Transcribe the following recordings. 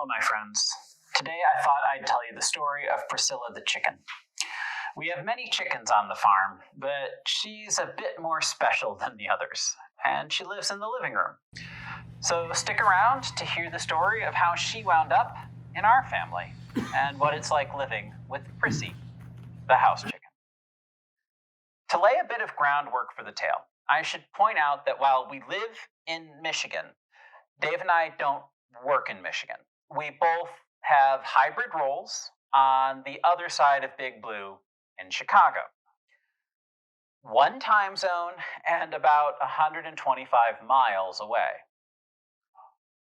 my friends. Today I thought I'd tell you the story of Priscilla the Chicken. We have many chickens on the farm, but she's a bit more special than the others, and she lives in the living room. So stick around to hear the story of how she wound up in our family, and what it's like living with Prissy, the house chicken. To lay a bit of groundwork for the tale, I should point out that while we live in Michigan, Dave and I don't work in Michigan. We both have hybrid roles on the other side of Big Blue in Chicago. One time zone and about 125 miles away.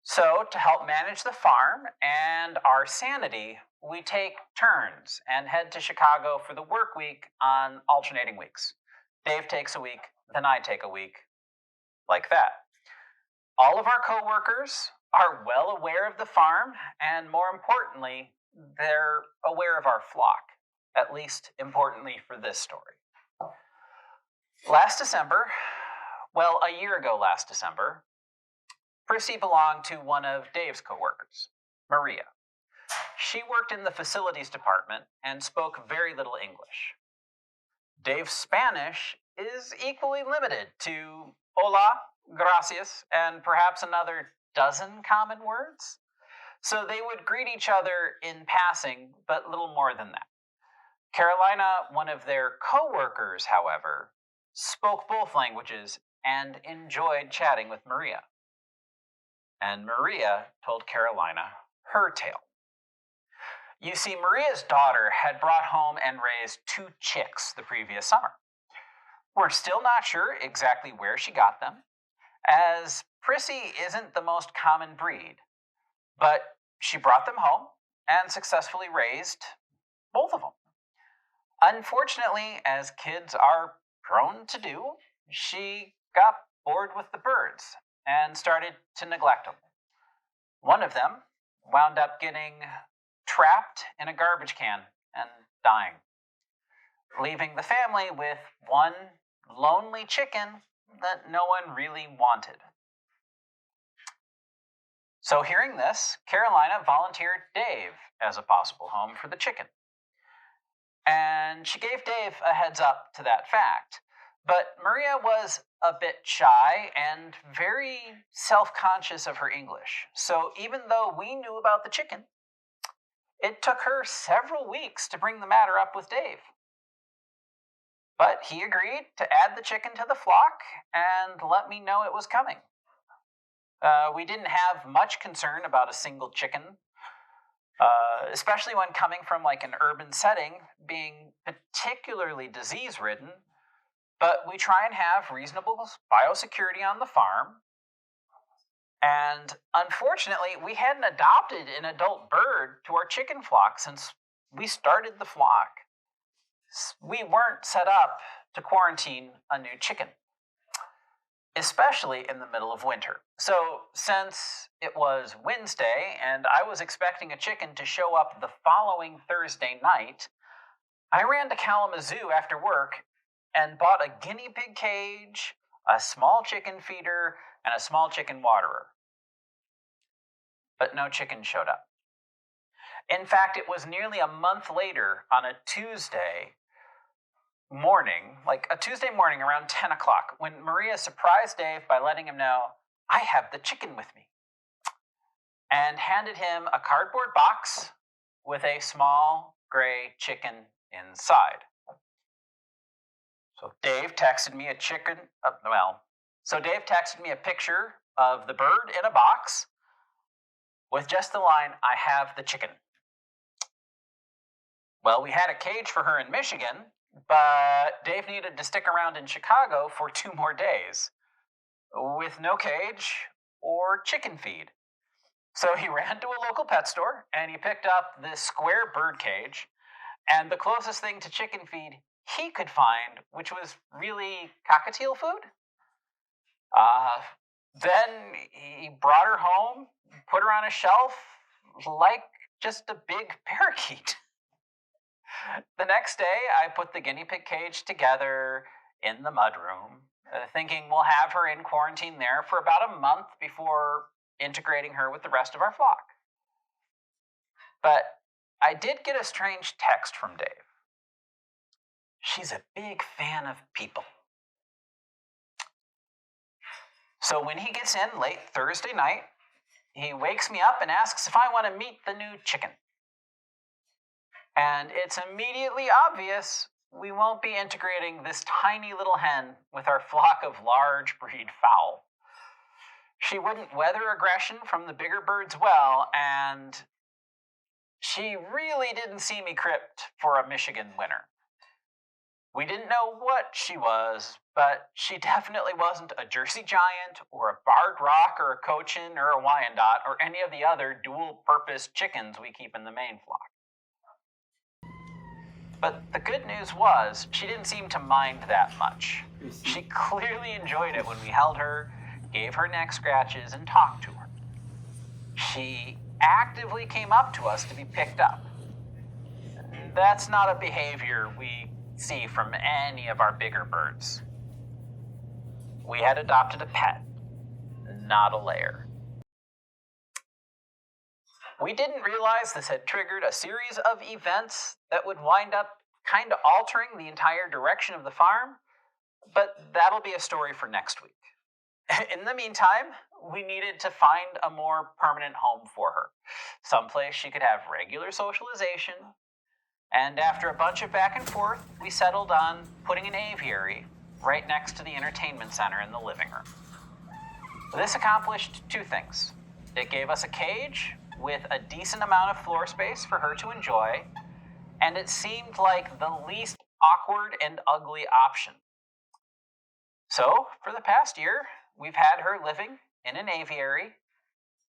So, to help manage the farm and our sanity, we take turns and head to Chicago for the work week on alternating weeks. Dave takes a week, then I take a week, like that. All of our coworkers are well aware of the farm, and more importantly, they're aware of our flock, at least importantly for this story. Last December, a year ago last December, Prissy belonged to one of Dave's coworkers, Maria. She worked in the facilities department and spoke very little English. Dave's Spanish is equally limited to hola, gracias, and perhaps another dozen common words. So they would greet each other in passing, but little more than that. Carolina, one of their coworkers, however, spoke both languages and enjoyed chatting with Maria. And Maria told Carolina her tale. You see, Maria's daughter had brought home and raised 2 chicks the previous summer. We're still not sure exactly where she got them, as Prissy isn't the most common breed, but she brought them home and successfully raised both of them. Unfortunately, as kids are prone to do, she got bored with the birds and started to neglect them. One of them wound up getting trapped in a garbage can and dying, leaving the family with one lonely chicken that no one really wanted. So hearing this, Carolina volunteered Dave as a possible home for the chicken. And she gave Dave a heads up to that fact. But Maria was a bit shy and very self-conscious of her English. So even though we knew about the chicken, it took her several weeks to bring the matter up with Dave. But he agreed to add the chicken to the flock and let me know it was coming. We didn't have much concern about a single chicken, especially when coming from an urban setting, being particularly disease-ridden. But we try and have reasonable biosecurity on the farm. And unfortunately, we hadn't adopted an adult bird to our chicken flock since we started the flock. We weren't set up to quarantine a new chicken, especially in the middle of winter. So since it was Wednesday and I was expecting a chicken to show up the following Thursday night, I ran to Kalamazoo after work and bought a guinea pig cage, a small chicken feeder, and a small chicken waterer. But no chicken showed up. In fact, it was nearly a month later on a Tuesday morning, around 10 o'clock, when Maria surprised Dave by letting him know, I have the chicken with me, and handed him a cardboard box with a small gray chicken inside. So Dave texted me a picture of the bird in a box with just the line, I have the chicken. Well, we had a cage for her in Michigan, but Dave needed to stick around in Chicago for 2 more days with no cage or chicken feed. So he ran to a local pet store and he picked up this square bird cage and the closest thing to chicken feed he could find, which was really cockatiel food. Then he brought her home, put her on a shelf like just a big parakeet. The next day, I put the guinea pig cage together in the mudroom, thinking we'll have her in quarantine there for about a month before integrating her with the rest of our flock. But I did get a strange text from Dave. She's a big fan of people. So when he gets in late Thursday night, he wakes me up and asks if I want to meet the new chicken. And it's immediately obvious we won't be integrating this tiny little hen with our flock of large breed fowl. She wouldn't weather aggression from the bigger birds well, and she really didn't see me crypt for a Michigan winter. We didn't know what she was, but she definitely wasn't a Jersey Giant or a Barred Rock or a Cochin or a Wyandotte or any of the other dual-purpose chickens we keep in the main flock. But the good news was, she didn't seem to mind that much. She clearly enjoyed it when we held her, gave her neck scratches, and talked to her. She actively came up to us to be picked up. That's not a behavior we see from any of our bigger birds. We had adopted a pet, not a lair. We didn't realize this had triggered a series of events that would wind up kind of altering the entire direction of the farm, but that'll be a story for next week. In the meantime, we needed to find a more permanent home for her, someplace she could have regular socialization, and after a bunch of back and forth, we settled on putting an aviary right next to the entertainment center in the living room. This accomplished two things. It gave us a cage with a decent amount of floor space for her to enjoy, and it seemed like the least awkward and ugly option. So, for the past year, we've had her living in an aviary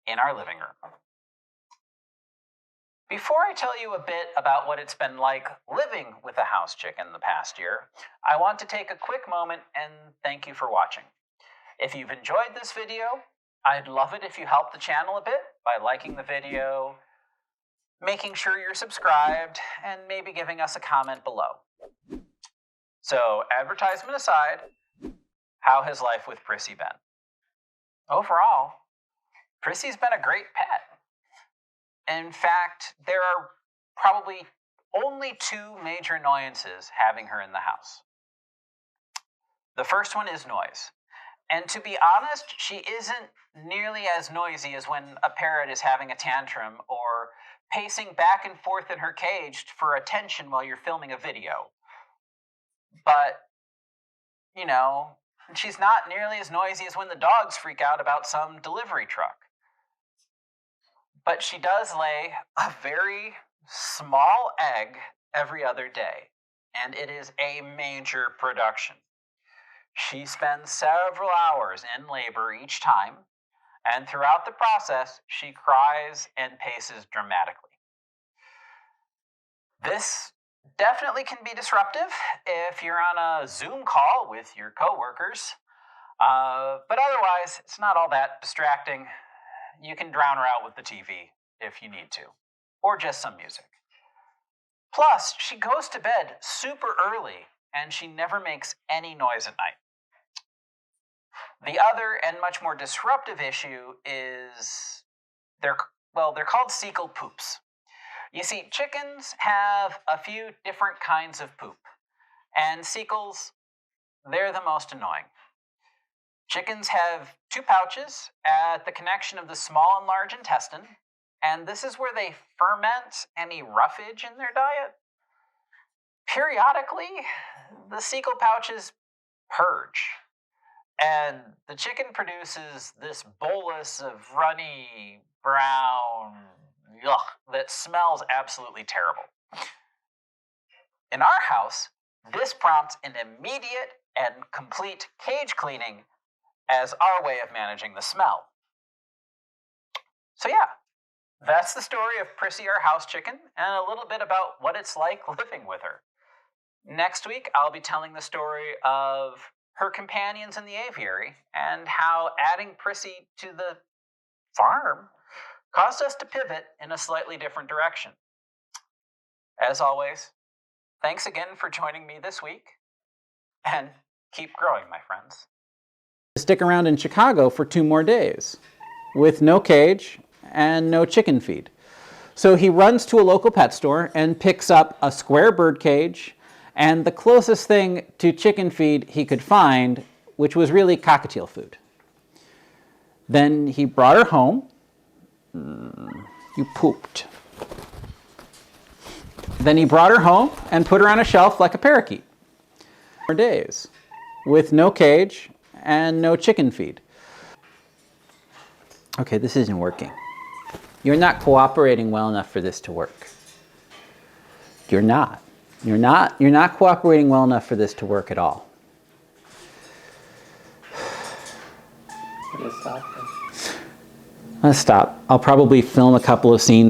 in our living room. Before I tell you a bit about what it's been like living with a house chicken the past year, I want to take a quick moment and thank you for watching. If you've enjoyed this video, I'd love it if you help the channel a bit by liking the video, making sure you're subscribed, and maybe giving us a comment below. So, advertisement aside, how has life with Prissy been? Overall, Prissy's been a great pet. In fact, there are probably only two major annoyances having her in the house. The first one is noise. And to be honest, she isn't nearly as noisy as when a parrot is having a tantrum or pacing back and forth in her cage for attention while you're filming a video. But, you know, she's not nearly as noisy as when the dogs freak out about some delivery truck. But she does lay a very small egg every other day, and it is a major production. She spends several hours in labor each time, and throughout the process, she cries and paces dramatically. This definitely can be disruptive if you're on a Zoom call with your coworkers, but otherwise, it's not all that distracting. You can drown her out with the TV if you need to, or just some music. Plus, she goes to bed super early, and she never makes any noise at night. The other and much more disruptive issue is they're called cecal poops. You see, chickens have a few different kinds of poop, and cecals, they're the most annoying. Chickens have two pouches at the connection of the small and large intestine, and this is where they ferment any roughage in their diet. Periodically, the cecal pouches purge, and the chicken produces this bolus of runny, brown, yuck, that smells absolutely terrible. In our house, this prompts an immediate and complete cage cleaning as our way of managing the smell. So yeah, that's the story of Prissy, our house chicken, and a little bit about what it's like living with her. Next week, I'll be telling the story of her companions in the aviary and how adding Prissy to the farm caused us to pivot in a slightly different direction. As always, thanks again for joining me this week, and keep growing, my friends. Stick around in Chicago for 2 more days with no cage and no chicken feed. So he runs to a local pet store and picks up a square bird cage and the closest thing to chicken feed he could find, which was really cockatiel food. Then he brought her home. You pooped. Then he brought her home and put her on a shelf like a parakeet for days with no cage and no chicken feed. Okay, this isn't working. You're not cooperating well enough for this to work. You're not. You're not cooperating well enough for this to work at all. Let's stop. I'll probably film a couple of scenes